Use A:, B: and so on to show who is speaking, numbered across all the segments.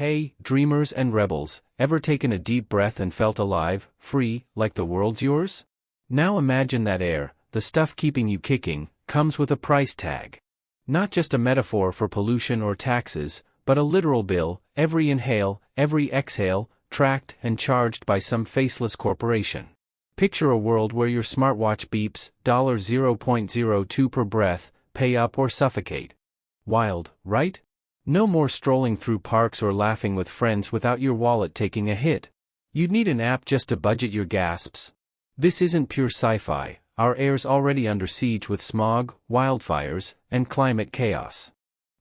A: Hey, dreamers and rebels, ever taken a deep breath and felt alive, free, like the world's yours? Now imagine that air, the stuff keeping you kicking, comes with a price tag. Not just a metaphor for pollution or taxes, but a literal bill, every inhale, every exhale, tracked and charged by some faceless corporation. Picture a world where your smartwatch beeps, $0.02 per breath, pay up or suffocate. Wild, right? No more strolling through parks or laughing with friends without your wallet taking a hit. You'd need an app just to budget your gasps. This isn't pure sci-fi, our air's already under siege with smog, wildfires, and climate chaos.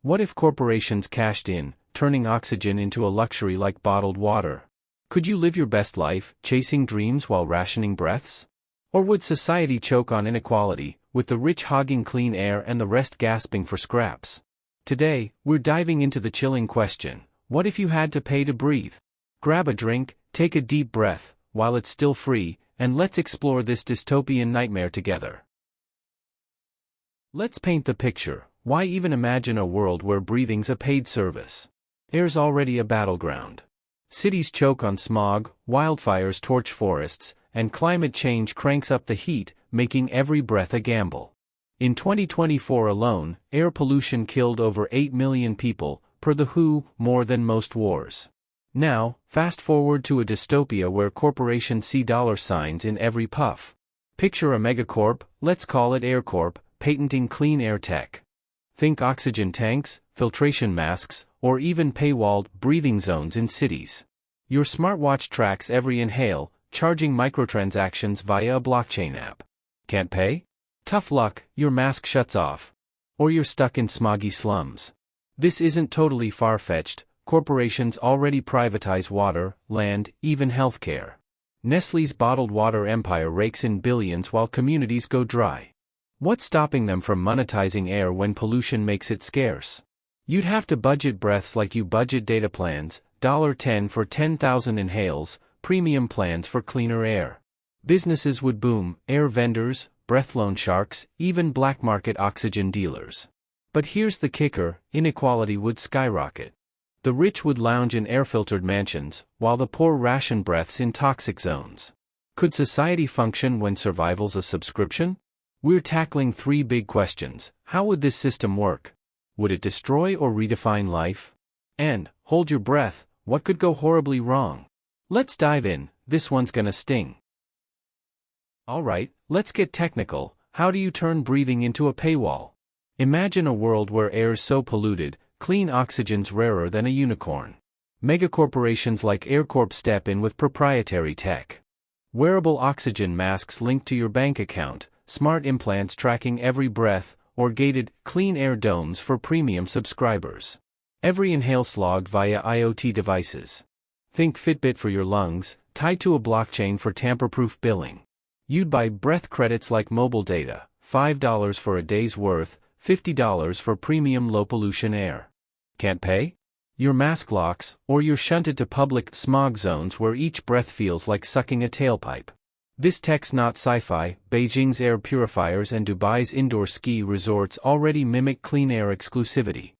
A: What if corporations cashed in, turning oxygen into a luxury like bottled water? Could you live your best life, chasing dreams while rationing breaths? Or would society choke on inequality, with the rich hogging clean air and the rest gasping for scraps? Today, we're diving into the chilling question, what if you had to pay to breathe? Grab a drink, take a deep breath, while it's still free, and let's explore this dystopian nightmare together. Let's paint the picture. Why even imagine a world where breathing's a paid service? Air's already a battleground. Cities choke on smog, wildfires torch forests, and climate change cranks up the heat, making every breath a gamble. In 2024 alone, air pollution killed over 8 million people, per the WHO, more than most wars. Now, fast forward to a dystopia where corporations see dollar signs in every puff. Picture a megacorp, let's call it AirCorp, patenting clean air tech. Think oxygen tanks, filtration masks, or even paywalled breathing zones in cities. Your smartwatch tracks every inhale, charging microtransactions via a blockchain app. Can't pay? Tough luck, your mask shuts off. Or you're stuck in smoggy slums. This isn't totally far-fetched, corporations already privatize water, land, even healthcare. Nestle's bottled water empire rakes in billions while communities go dry. What's stopping them from monetizing air when pollution makes it scarce? You'd have to budget breaths like you budget data plans, $10 for 10,000 inhales, premium plans for cleaner air. Businesses would boom, air vendors, breath loan sharks, even black market oxygen dealers. But here's the kicker, inequality would skyrocket. The rich would lounge in air-filtered mansions, while the poor ration breaths in toxic zones. Could society function when survival's a subscription? We're tackling three big questions. How would this system work? Would it destroy or redefine life? And, hold your breath, what could go horribly wrong? Let's dive in, this one's gonna sting. Alright, let's get technical. How do you turn breathing into a paywall? Imagine a world where air's so polluted, clean oxygen's rarer than a unicorn. Megacorporations like AirCorp step in with proprietary tech. Wearable oxygen masks linked to your bank account, smart implants tracking every breath, or gated, clean air domes for premium subscribers. Every inhale slogged via IoT devices. Think Fitbit for your lungs, tied to a blockchain for tamper-proof billing. You'd buy breath credits like mobile data, $5 for a day's worth, $50 for premium low-pollution air. Can't pay? Your mask locks, or you're shunted to public smog zones where each breath feels like sucking a tailpipe. This tech's not sci-fi. Beijing's air purifiers and Dubai's indoor ski resorts already mimic clean air exclusivity.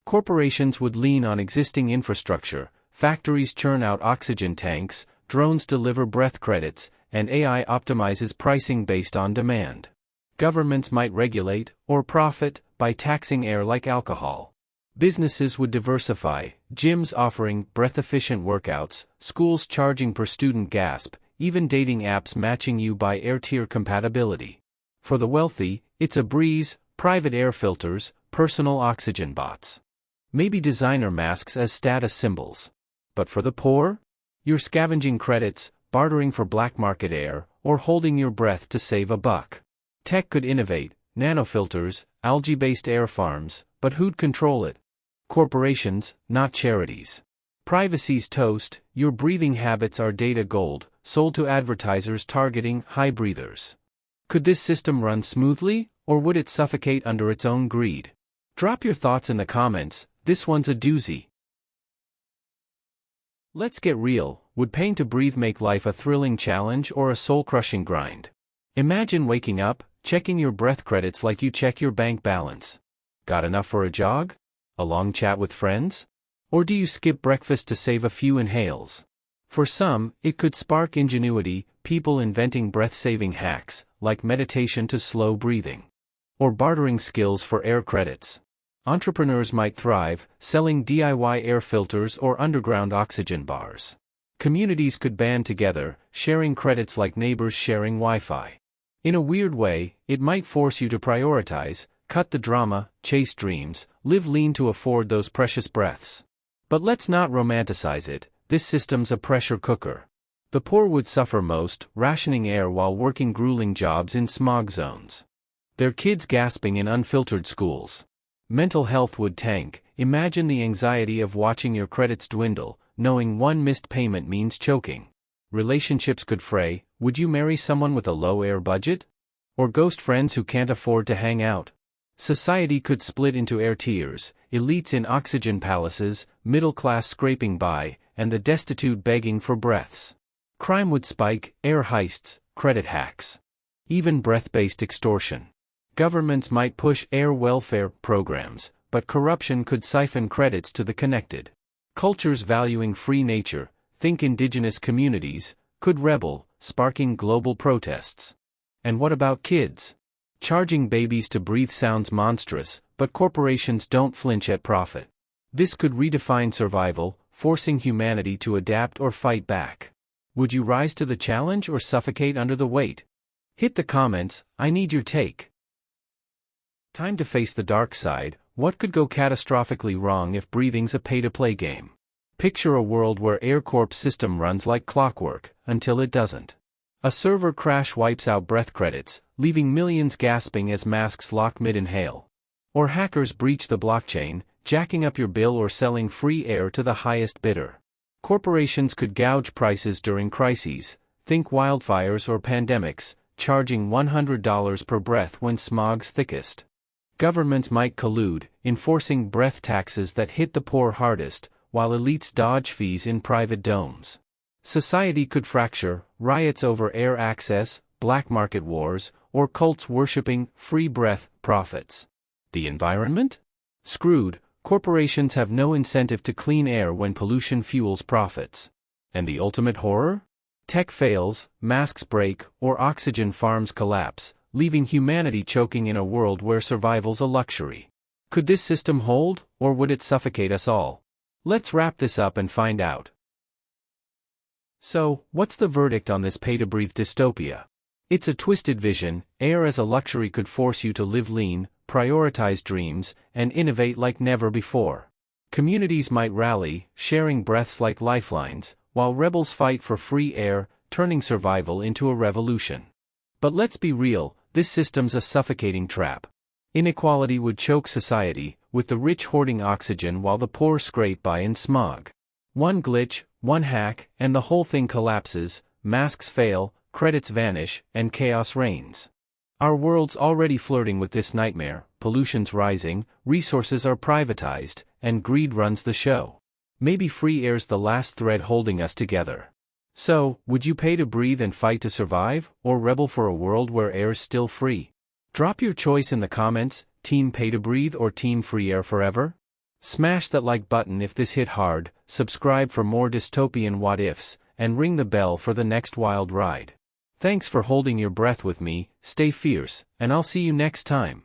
A: Corporations would lean on existing infrastructure, factories churn out oxygen tanks, drones deliver breath credits, and AI optimizes pricing based on demand. Governments might regulate, or profit, by taxing air like alcohol. Businesses would diversify, gyms offering breath-efficient workouts, schools charging per student gasp, even dating apps matching you by air tier compatibility. For the wealthy, it's a breeze, private air filters, personal oxygen bots. Maybe designer masks as status symbols. But for the poor? You're scavenging credits, bartering for black market air, or holding your breath to save a buck. Tech could innovate, nanofilters, algae-based air farms, but who'd control it? Corporations, not charities. Privacy's toast, your breathing habits are data gold, sold to advertisers targeting high breathers. Could this system run smoothly, or would it suffocate under its own greed? Drop your thoughts in the comments, this one's a doozy. Let's get real, would paying to breathe make life a thrilling challenge or a soul-crushing grind? Imagine waking up, checking your breath credits like you check your bank balance. Got enough for a jog? A long chat with friends? Or do you skip breakfast to save a few inhales? For some, it could spark ingenuity, people inventing breath-saving hacks, like meditation to slow breathing. Or bartering skills for air credits. Entrepreneurs might thrive, selling DIY air filters or underground oxygen bars. Communities could band together, sharing credits like neighbors sharing Wi-Fi. In a weird way, it might force you to prioritize, cut the drama, chase dreams, live lean to afford those precious breaths. But let's not romanticize it, this system's a pressure cooker. The poor would suffer most, rationing air while working grueling jobs in smog zones. Their kids gasping in unfiltered schools. Mental health would tank. Imagine the anxiety of watching your credits dwindle, knowing one missed payment means choking. Relationships could fray. Would you marry someone with a low air budget? Or ghost friends who can't afford to hang out? Society could split into air tiers, elites in oxygen palaces, middle class scraping by, and the destitute begging for breaths. Crime would spike, air heists, credit hacks. Even breath-based extortion. Governments might push air welfare programs, but corruption could siphon credits to the connected. Cultures valuing free nature, think indigenous communities, could rebel, sparking global protests. And what about kids? Charging babies to breathe sounds monstrous, but corporations don't flinch at profit. This could redefine survival, forcing humanity to adapt or fight back. Would you rise to the challenge or suffocate under the weight? Hit the comments, I need your take. Time to face the dark side. What could go catastrophically wrong if breathing's a pay-to-play game? Picture a world where AirCorp's system runs like clockwork, until it doesn't. A server crash wipes out breath credits, leaving millions gasping as masks lock mid-inhale. Or hackers breach the blockchain, jacking up your bill or selling free air to the highest bidder. Corporations could gouge prices during crises, think wildfires or pandemics, charging $100 per breath when smog's thickest. Governments might collude, enforcing breath taxes that hit the poor hardest, while elites dodge fees in private domes. Society could fracture, riots over air access, black market wars, or cults worshipping free breath profits. The environment? Screwed. Corporations have no incentive to clean air when pollution fuels profits. And the ultimate horror? Tech fails, masks break, or oxygen farms collapse, leaving humanity choking in a world where survival's a luxury. Could this system hold, or would it suffocate us all? Let's wrap this up and find out. So, what's the verdict on this pay-to-breathe dystopia? It's a twisted vision. Air as a luxury could force you to live lean, prioritize dreams, and innovate like never before. Communities might rally, sharing breaths like lifelines, while rebels fight for free air, turning survival into a revolution. But let's be real, this system's a suffocating trap. Inequality would choke society, with the rich hoarding oxygen while the poor scrape by in smog. One glitch, one hack, and the whole thing collapses, masks fail, credits vanish, and chaos reigns. Our world's already flirting with this nightmare. Pollution's rising, resources are privatized, and greed runs the show. Maybe free air's the last thread holding us together. So, would you pay to breathe and fight to survive, or rebel for a world where air's still free? Drop your choice in the comments, Team Pay to Breathe or Team Free Air Forever? Smash that like button if this hit hard, subscribe for more dystopian what-ifs, and ring the bell for the next wild ride. Thanks for holding your breath with me, stay fierce, and I'll see you next time.